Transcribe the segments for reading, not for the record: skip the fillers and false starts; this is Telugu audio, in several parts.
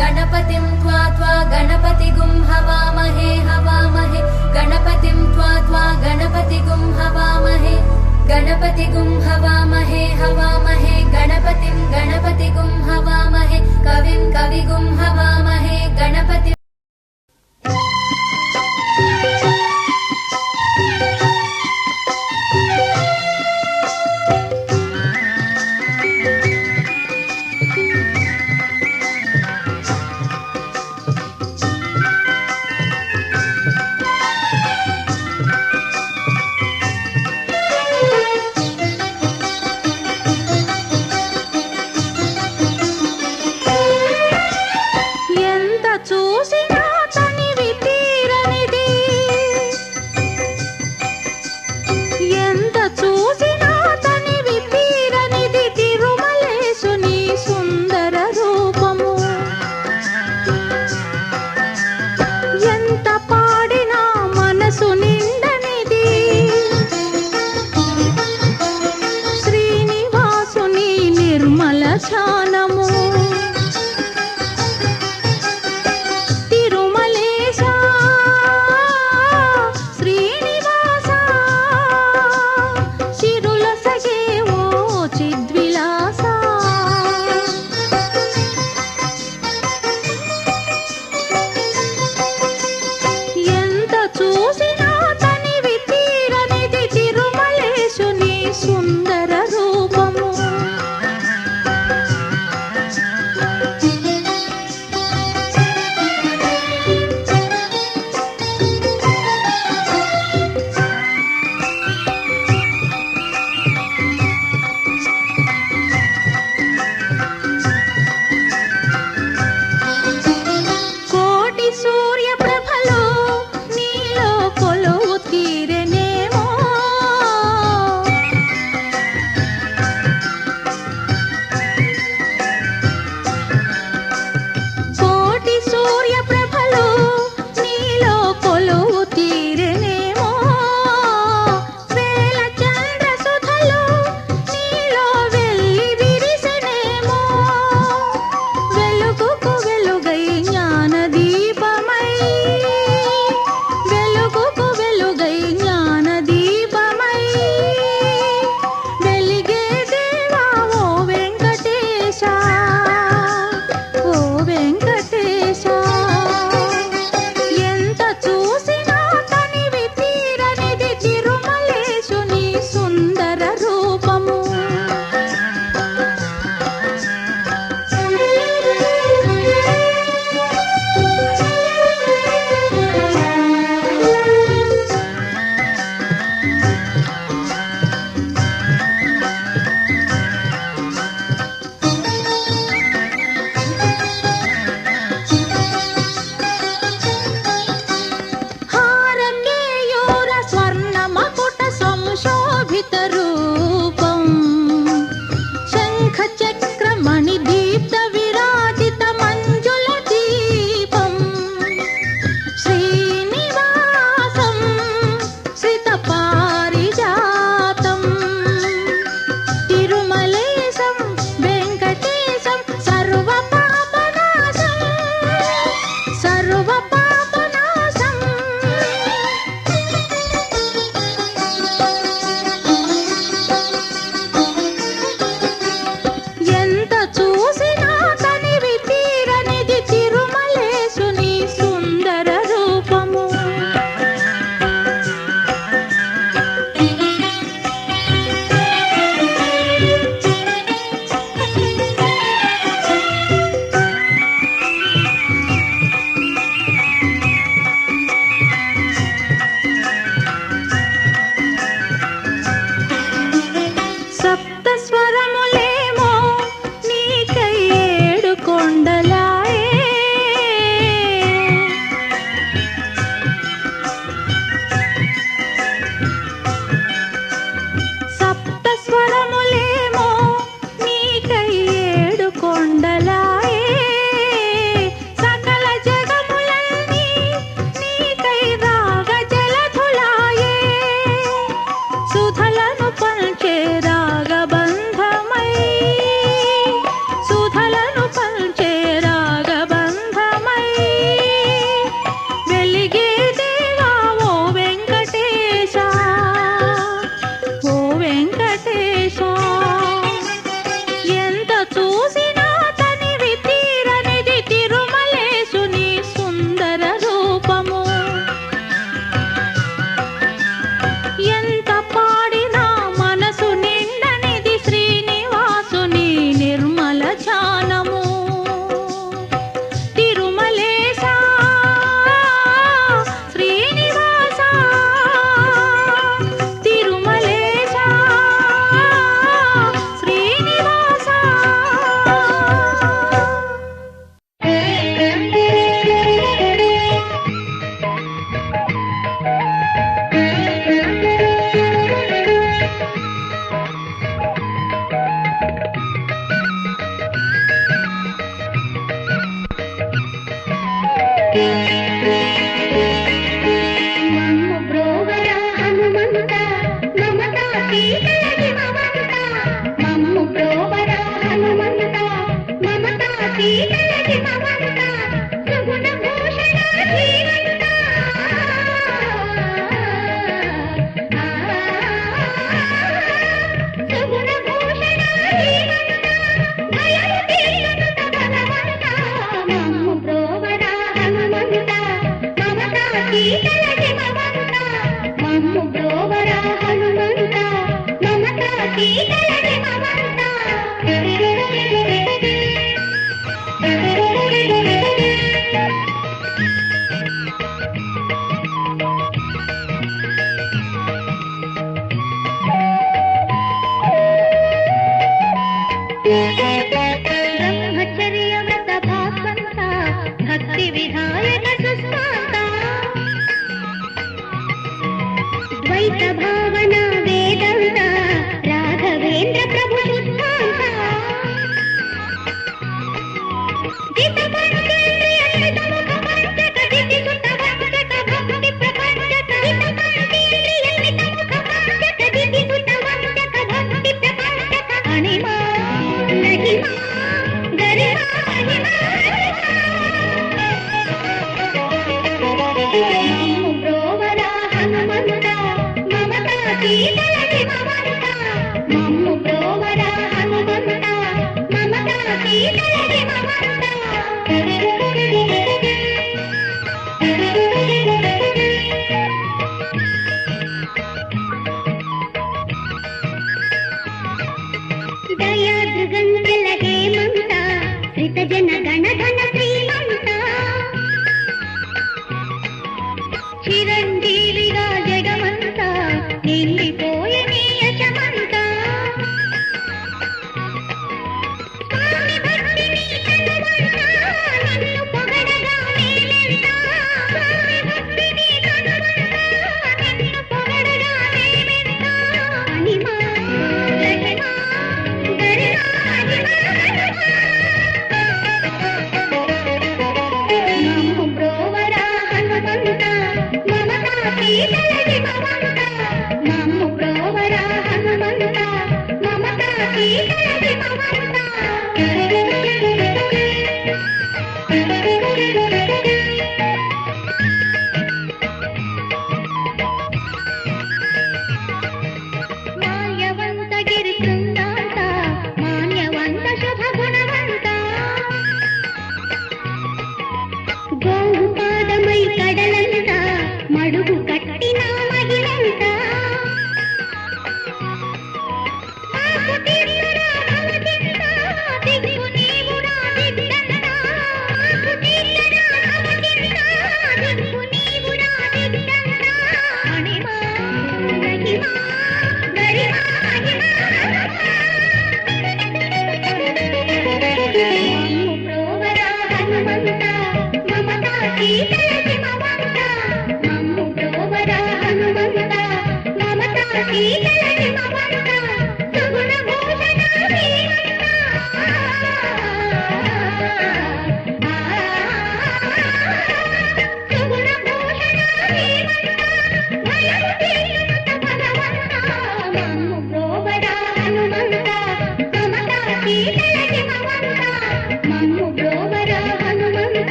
गणपतिं त्वा गणपतिगुं हवामहे हवामहे गणपतिं त्वा गणपतिगुं हवामहे गणपतिगुं हवामहे हवामहे गणपतिं गणपतिगुं हवामहे कविं कविगुं हवामहे गणपति చూసి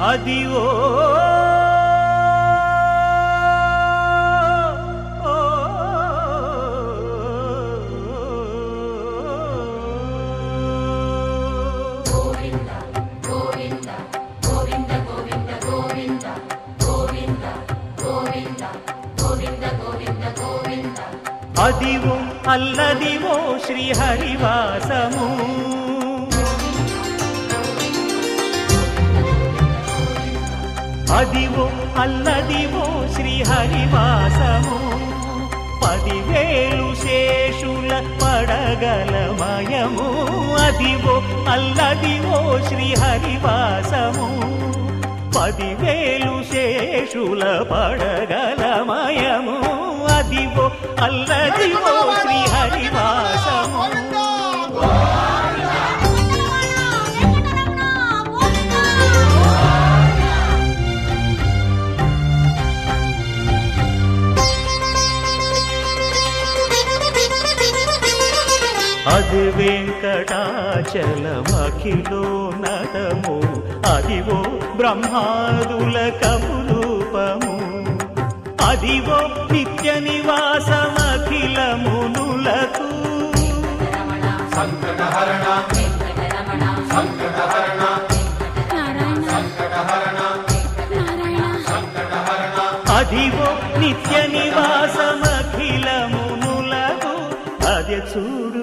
అదివో అదివో అల్లదివో శ్రీహరివాసము అదివో అల్లదివో శ్రీహరివాసము 10,000 శేషుల పడగలమయము అదివో అల్లదివో శ్రీహరివాసము 10,000 శేషుల పడగలమయము అదివో అల్లదివో శ్రీహరివాసము అది వెంకటాచలమఖిలోన్నతము అదివో బ్రహ్మాదుల కపురూపము అదివో నిత్య నివాసమఖిల మునులకు అదే చూడు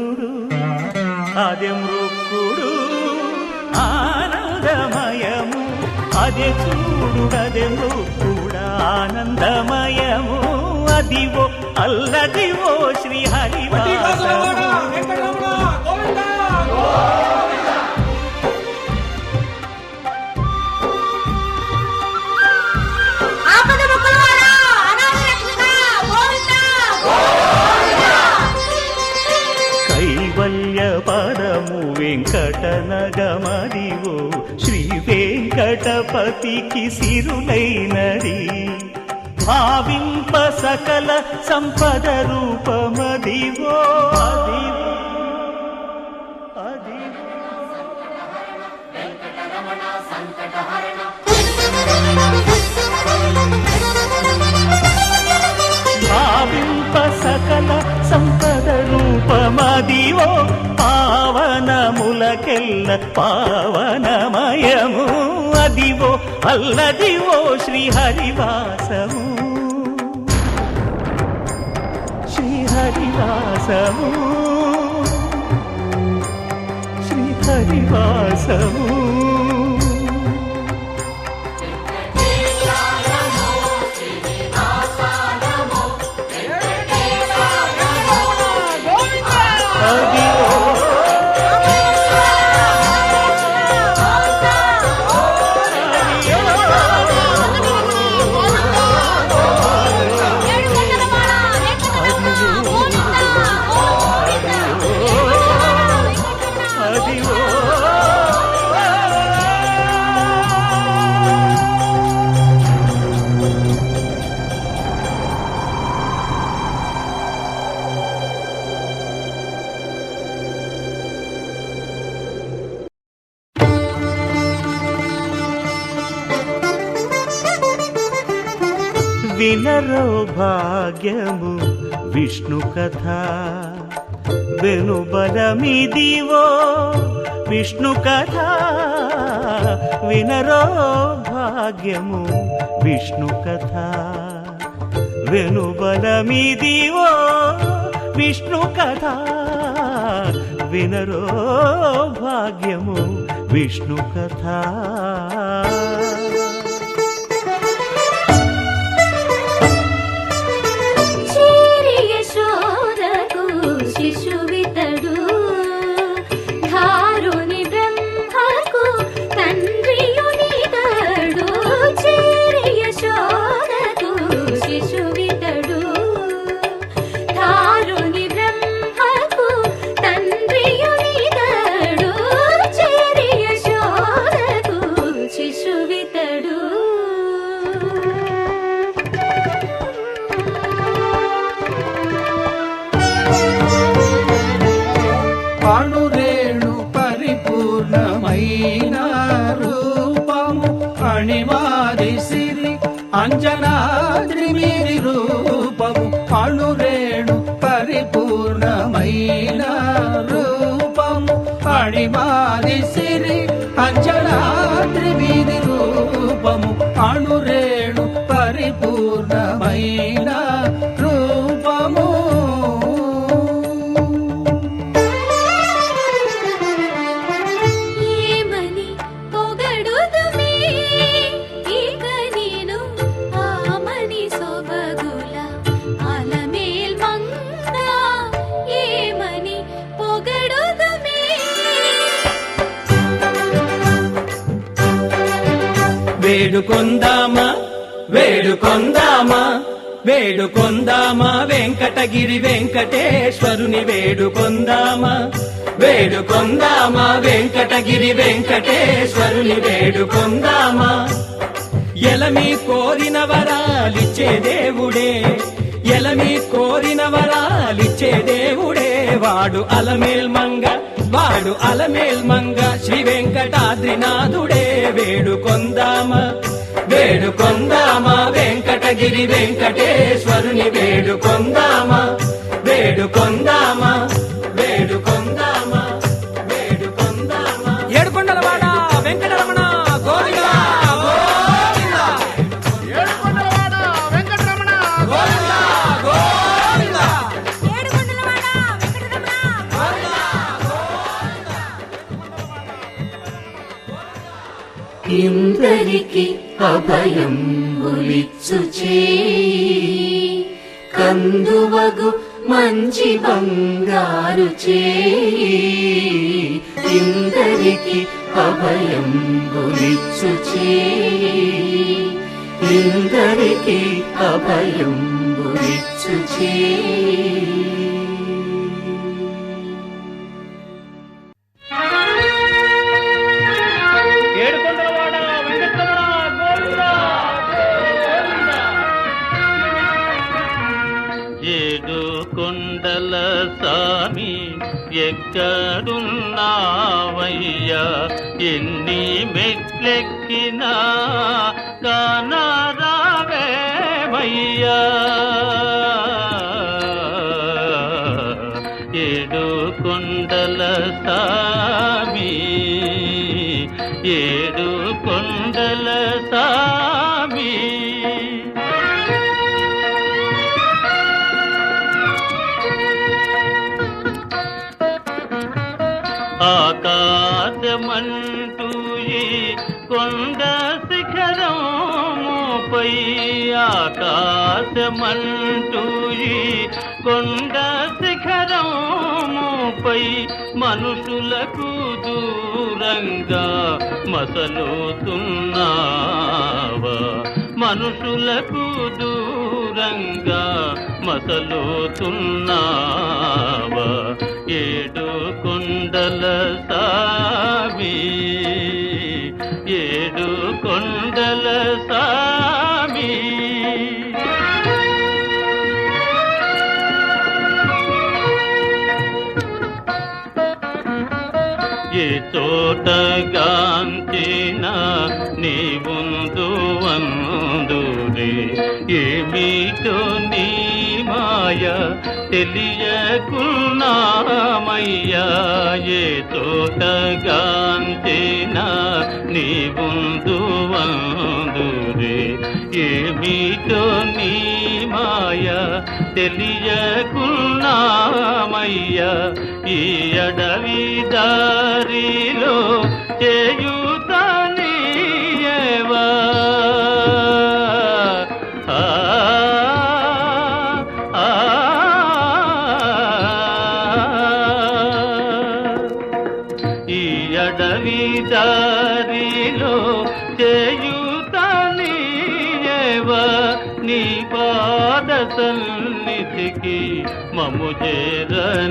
అదే మృక్కుడు ఆనందమయము అదే చూడు అదే మృక్కుడు ఆనందమయము అదివో అల్లదివో శ్రీహరివాసము కైవల్య పరము వెంకటనగమదివో శ్రీ వెంకటపతికి సిరులైనది భావింప సకల సంపద రూపమదివో అదివో భావింప సకల సంపద రూపమదివో పావనములకెల్ల పావనమయము అదివో అల్లదివో శ్రీహరివాసము శ్రీహరివాసము శ్రీహరివాసము వినరో భాగ్యము విష్ణు కథ వెనుబలమిదివో విష్ణు కథ వినరో భాగ్యము విష్ణు కథ వెనుబలమిదివో విష్ణు కథ వినరో భాగ్యము విష్ణు కథ శిశువితడు ధారుని బ్రహ్మకు తండ్రియునితడు చేరి యశోదకు శిశువితడు ధారుని బ్రహ్మకు తండ్రియునితడు చేరి యశోదకు శిశువితడు అణురేణు పరిపూర్ణమైన రూపము అణిమాది సిరి అంజనాద్రి మీరి రూపము అణురేణు పరిపూర్ణమైన రూపము అణిమాది సిరి అంజనాద్రి మీరి రూపము అణురేణు పరిపూర్ణమైన రూపము వేడుకొందామా వేడుకొందామా వేడుకొందామా వెంకటగిరి వెంకటేశ్వరుని వేడుకొందామా వేడుకొందామా వెంకటగిరి వెంకటేశ్వరుని వేడుకొందామా ఎలమి కోరిన వరాలిచ్చే దేవుడే ఎలమి కోరిన వరాలిచ్చే దేవుడే వాడు అలమేల్ మంగ శ్రీ వెంకటాద్రినాథుడే వేడుకొందామా వేడుకొందామా వెంకటగిరి వెంకటేశ్వరుని వేడుకొందామా వేడుకొందామా వేడుకొందామా వేడుకొందామా ఏడుకొండలవాడ వెంకటరమణ గోవిందా గోవిందా ఏడుకొండలవాడ వెంకటరమణ గోవిందా గోవిందా ఏడుకొండలవాడ వెంకటరమణ ఇందరికి అభయం ఉలిచ్చు చేయి కందువగు మంచి బంగారు చేయి ఇందరికి అభయం ఉలిచ్చు చేయి ఇందరికి అభయం ఉలిచ్చు చేయి. ఏడు కొండల సామి ఎక్కడున్నావయ్యా ఎన్ని మెట్లెక్కినా కానరావేమయ్యా ఏడు కొండల సామి ఏడు కొండల సామి ఆకాశమంటూ ఈ కొండ శిఖరముపై ఆకాశమంటూ ఈ కొండ శిఖరముపై మనుషులకు దూరంగా మసలుతున్నావా మనుషులకు దూరంగా మసలుతున్నావా ఏడు కొండల సామి ఏడు కొండల సామి ఏ చోటగాంచినా నీ ముందు వందురే ఏమిటో నీ మాయ తెలియకున్నామయ్యా ఏ చోటగాంచినా నీ ముందు వందురే ఏమిటో నీ మాయ తెలియకున్నామయ్యా ఈ అడవి దారిలో చేయుతనీయవా ఈ అడవి దారిలో చేయుతనీయవా నీ పాద సన్నిధికి మము చేరనీయవా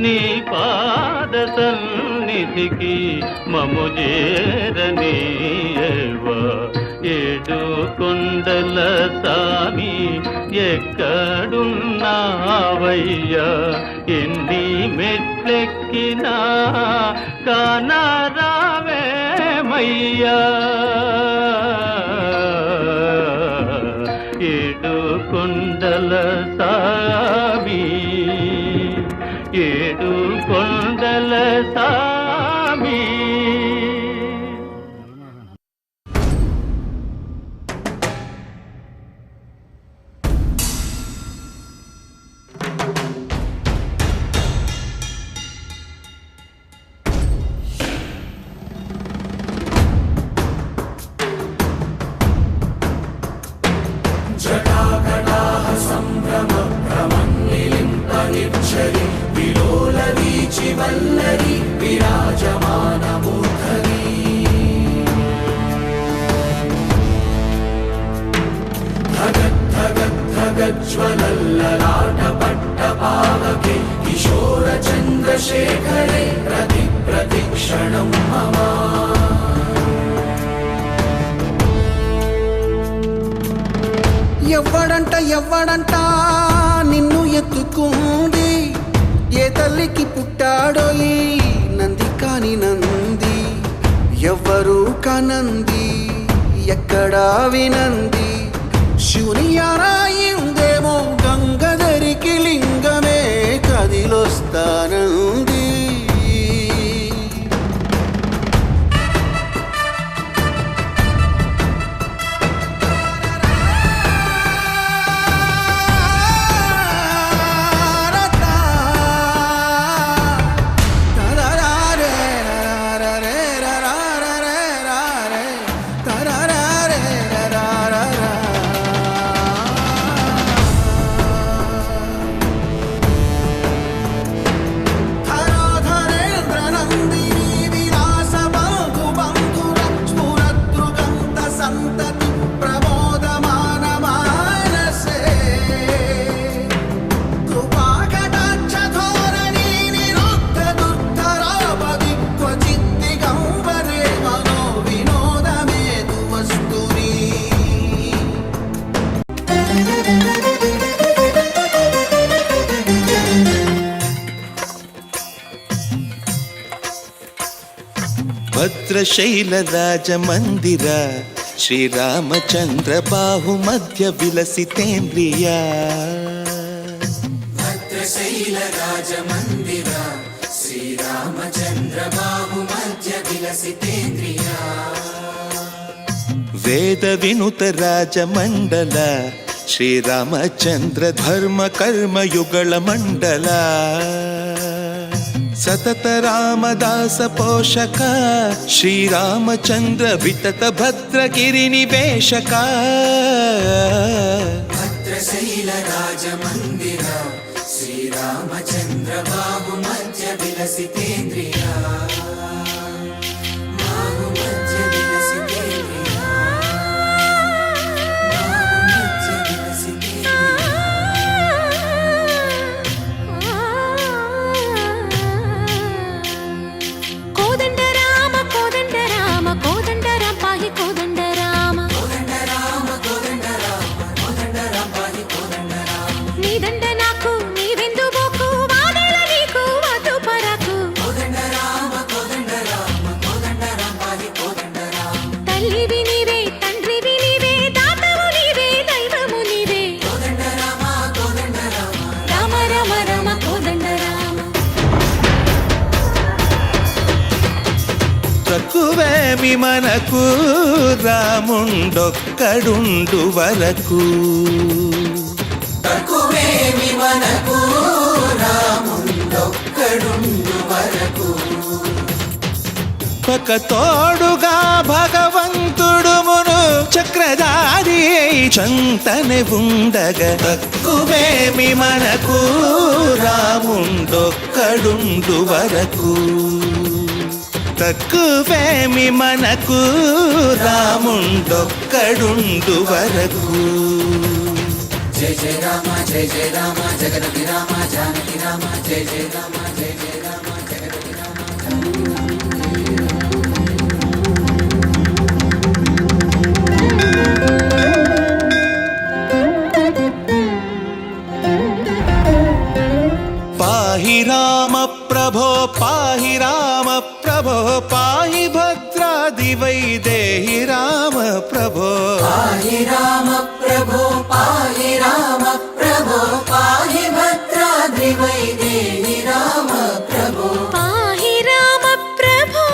నీ పాద సన్నిధికి మము చేరనీయవా ఏడు కొండల సామి ఎక్కడున్నావయ్యా ఎన్ని మెట్లెక్కినా కానరావేమయ్యా ఏడు కొండల సామి ఏడు కొండల సామి వల్లరి విరాజమాన మూర్ధని ధగజ్వలల్లలాట పట్ట పావకే కిశోర చంద్రశేఖరే ప్రతి ప్రతిక్షణం మమ ఎవ్వడంట నిన్ను ఎత్తుకుంది ఏ తల్లికి పుట్టాడో ఈ నంది కాని నంది ఎవ్వరూ కానంది ఎక్కడా వినంది శివుని ఆరాయిందేమో గంగధరికి లింగమే కదిలొస్తానంది భద్రశైల రాజమందిర శ్రీరామచంద్ర బాహు మధ్య విలసితేంద్రియ భద్రశైల రాజమందిర శ్రీరామచంద్ర బాహు మధ్య విలసితేంద్రియ వేద వినుత రాజమండల శ్రీరామచంద్ర ధర్మ కర్మయుగళ మండల సతత రామదాస పోషక శ్రీరామచంద్ర వితత భద్రగిరి నివేశక భద్రశైల రాజమందిర శ్రీరామచంద్ర బాహు మధ్య విలసితేంద్రియ బాహు మధ్య విలసితేంద్రియ బాహు మధ్య విలసితేంద్రియ కోదండ రామ కోదండ రామ కోదండ రామ పాహి కోదండ రామ కోదండ రామ కోదండ రామ కోదండ రామ పాహి కోదండ రామ నీదండ నాకు నీవెందు బోకు వాదల నీకు వద్దు పరకు కోదండ రామ కోదండ రామ కోదండ రామ పాహి కోదండ రామ తల్లివి నీవే తండ్రివి నీవే దాతవు నీవే దైవము నీవే కోదండ రామ కోదండ రామ రామ రామ రామ కోదండ రామ తక్కువేమి మనకు రాముండొక్కడుండు వరకు తక్కువేమి మనకు రాముండొక్కడుండు వరకు ఒక తోడుగా భగవంతుడు మును చక్రధారి చంతనే ఉండగా తక్కువేమి మనకు రాముండొక్కడుండు వరకు తక్కువేమి మనకు రాముండొక్కడుండు వరకు జయ జయ రామ జయ జయ రామ జగదపి రామ జానకి రామ జయ జయ రామ జయ జయ రామ జగదపి రామ పాహి రామ ప్రభో పాహి రామ ప్రభో పాహి భద్రాది వైదేహి రామ ప్రభో పాహి రామ ప్రభో పాహి రామ ప్రభో పాహి భద్రాద్రి వైదేహి రామ ప్రభో పాహి రామ ప్రభో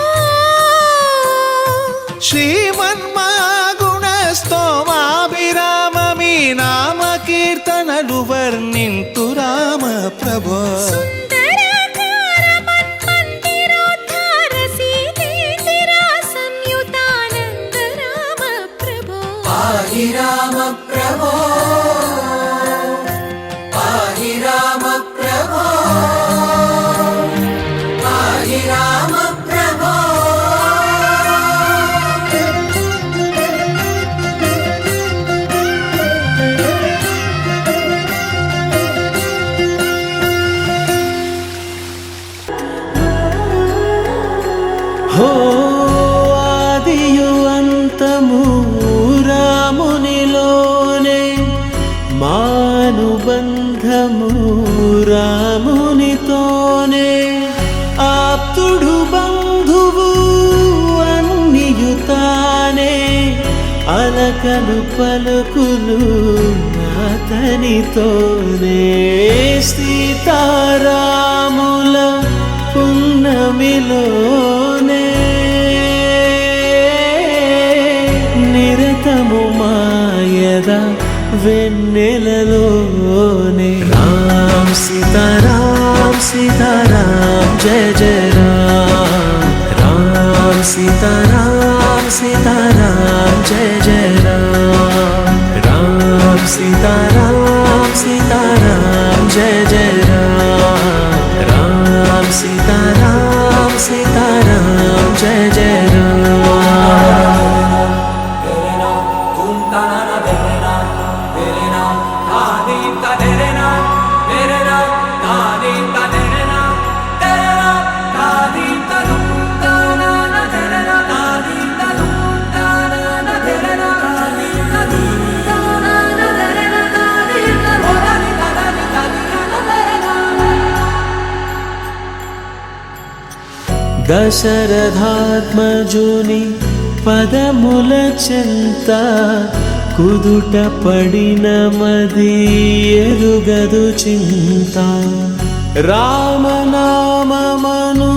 శ్రీమన్మగుణ స్తోమాభిరామ మీ నామ కీర్తనలు వర్ణింతు రామ ప్రభో సుందరాకార మన్మందిరోద్ధార సీతేందిర సంయుతానంద రామ ప్రభో పాహి రామ ప్రభో పాహి రామ ప్రభో పాహి రామ ప్రభో హో ఆదియు అంతము రామునిలోనే మానుబంధము రామునితోనే ఆప్తుడు బంధువు అన్నియుతానే అలకలు పలుకులు అతనితోనే సీతారాముల పున్నమిలోనే నిరతము మాయద వెన్నెలలోనే రామ్ సీతారామ్ సీతారామ్ జయ జయ రామ్ రామ్ సీతారామ్ సీతారామ్ జయ జయ రామ్ రామ్ సీతారామ్ సీతారామ్ జయ జయ రామ్ రామ్ సీతారామ్ సీతారామ్ జయ జయ రామ్ Da దశరథాత్మజుని పదముల చెంత కుదుట పడిన మది ఎరుగదు చింత రామనామమను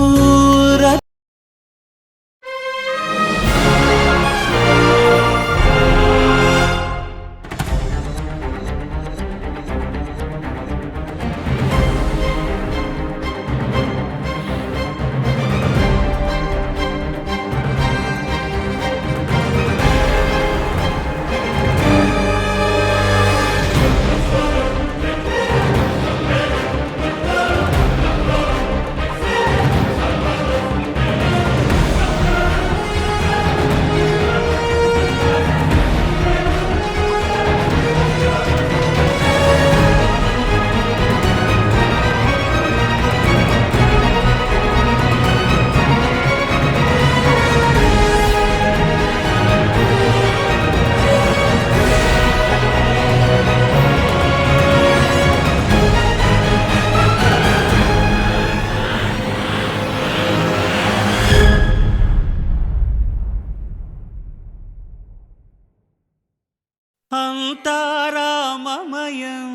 అంతారామమయం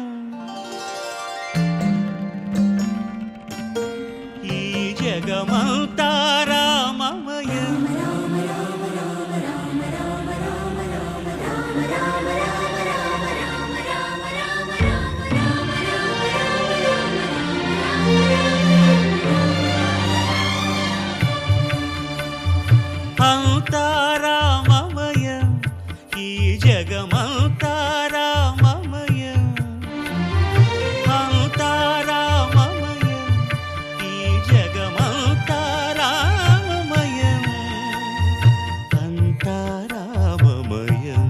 ఈ జగమంతారామమయం అంతారామమయం ఈ జగమంతారామమయం అంతారామమయం ఈ జగమంతారామమయం అంతారామమయం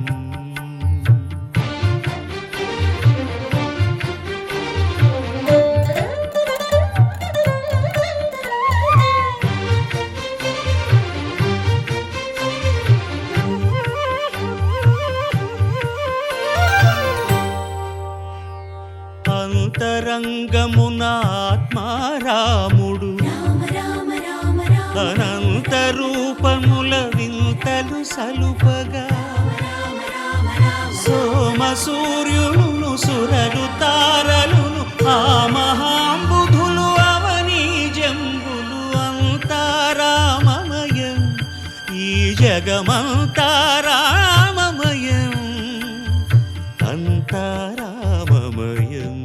అంతరంగమున ఆత్మారాముడు అనంత రూపముల వింతలు సలుపగా సోమ సూర్యులను సురలు తారలును ఆ మహాంబుధులు అవనీ జంబులు అంతారామమయం ఈ జగమంతారామమయం అంతారామమయం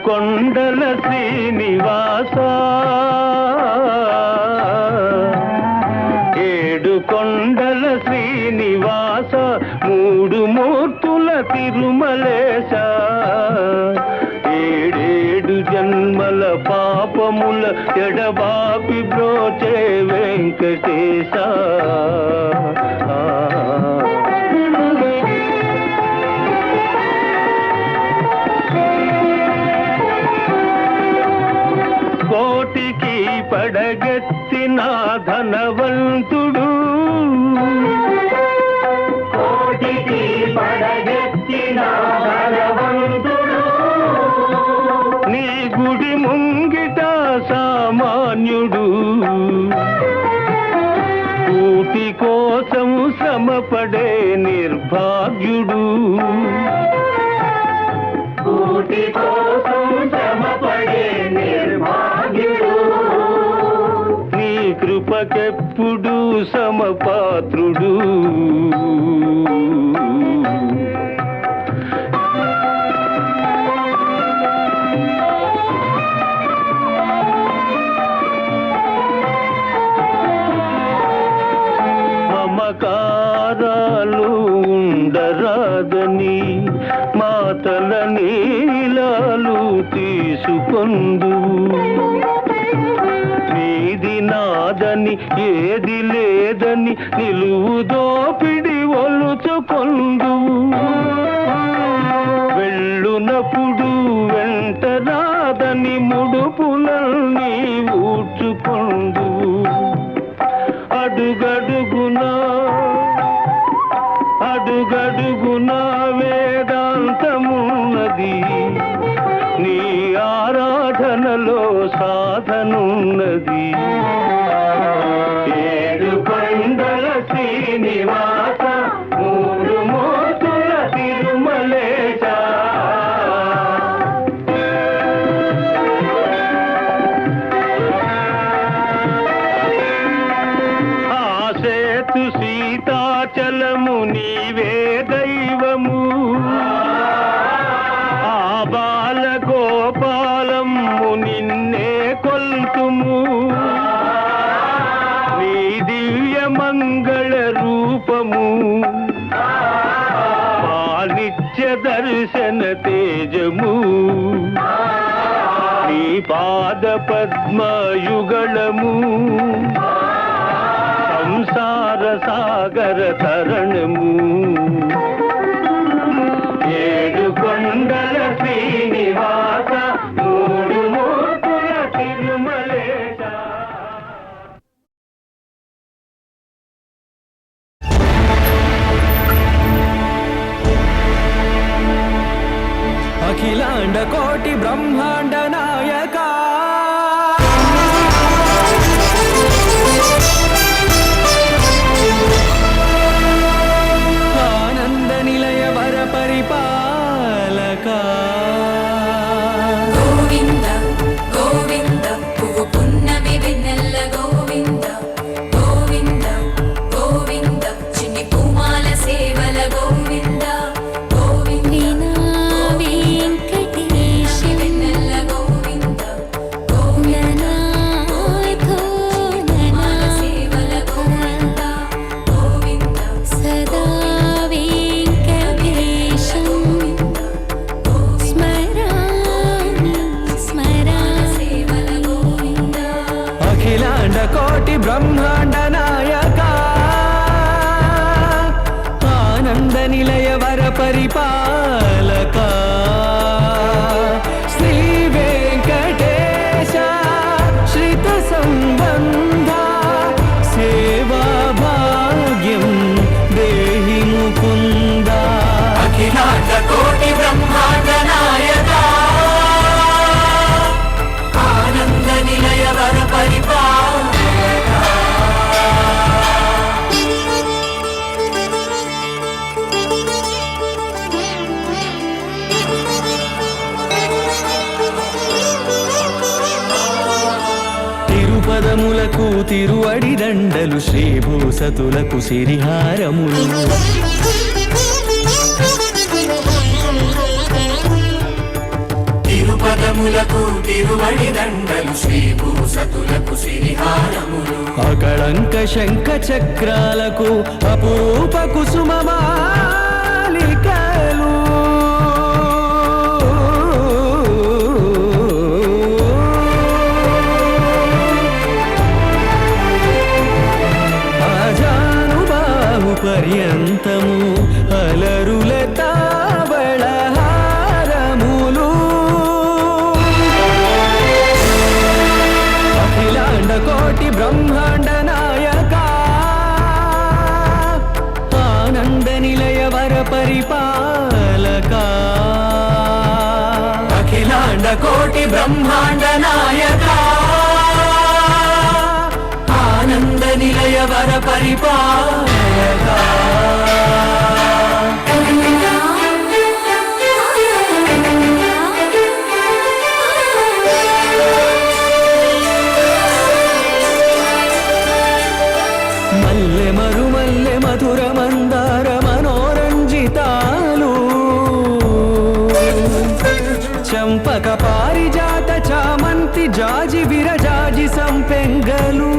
కొండల శ్రీనివాస ఏడు కొండల శ్రీనివాస మూడు మూర్తుల తిరుమలేశ ఏడేడు జన్మల పాపముల ఎడబాపి బ్రోచే వెంకటేశ కోటికి పడగెత్తిన ధనవంతుడు కోటికి పడగెత్తిన ధనవంతుడు నీ గుడి ముంగిట సామాన్యుడు కూటి కోసం శ్రమపడే నిర్భాగ్యుడు కూటి కోసం శ్రమపడే నిర్భాగ్యుడు నీ కృపకెప్పుడు సమపాత్రుడు మమకారాలు ఊచుకొందువు నీది నాదని ఏది లేదని నిలువు దోపిడి ఒలుచుకొందువు వెళ్ళునప్పుడు వెంట రాదని ముడుపులన్నీ ఊడ్చుకొందువు అడుగడుగునా వేదాంతమున్నది నీ ఆరాధనలో సాధనున్నది ఏడు కొండల శ్రీనివాస మూడు మూర్తుల తిరుమలేశ ఆసేతు సీతాచలము నీవే దైవము ఆ బాల గోపాలము నిన్నే కొల్తుము నీ దివ్య మంగళ రూపము నిత్య దర్శన తేజము నీ పాద పద్మయుగళము సంసార సాగర తరణము ఏడు కొండల శ్రీనివాస మూడు మూర్తుల తిరుమలేశ అఖిలాండ కోటి బ్రహ్మాండ నాయక ఆనంద నిలయ వర పరిపాలక గోవింద గోవింద పువ్వు పున్నమి వెన్నెల్ల గోవింద గోవింద గోవింద చిన్ని పూమాల సేవల గోవింద గోవింద వెంకటేశ వెన్నెల్ల గోవింద గోవింద పూమాల సేవల గోవింద గోవింద సదా వెంకటేశం స్మరామి స్మరామి సేవల గోవింద అఖిలాండ కోటి బ్రహ్మాండ నాయక ఆనంద నిలయ వర పరిపాలక శ్రీ వెంకటేశ శ్రిత సంబంధ సేవా భాగ్యం దేహి ముకుంద అఖిలాండ కోటి బ్రహ్మాండ నాయక ఆనంద నిలయ వర పరిపాలక తిరుపదములకు తిరువడి దండలు శ్రీభూసతులకు సిరిహారములు తిరుపదములకు తిరువడి దండలు శ్రీభూసతులకు సిరిహారములు అకళంక శంఖ చక్రాలకు అపూప కుసుమమాలికలు ఆజానుబాహు పర్యంతము అలరుల తావళహారములు అఖిలాండ కోటి బ్రహ్మాండ నాయక ఆనంద నిలయ వర పరిపాలక అఖిలాండ కోటి బ్రహ్మాండ నాయక ఆనంద నిలయ వర పరిపాలక మల్లె మరుమల్లె మధుర మందార మనోరంజితాలు చంపక పారిజాత చామంతి జాజి విరజాజి సంపెంగలు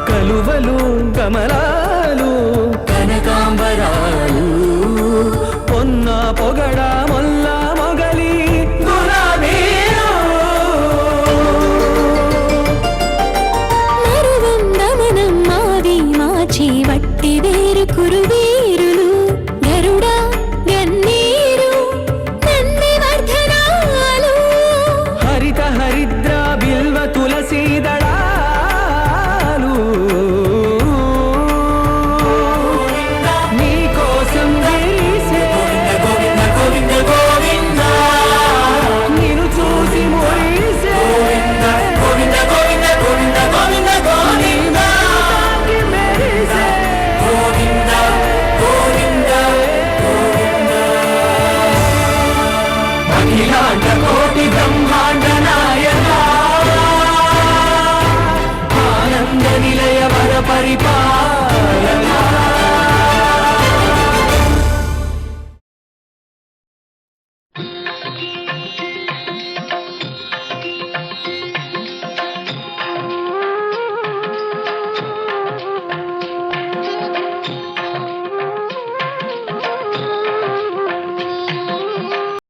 కలువలు కమలా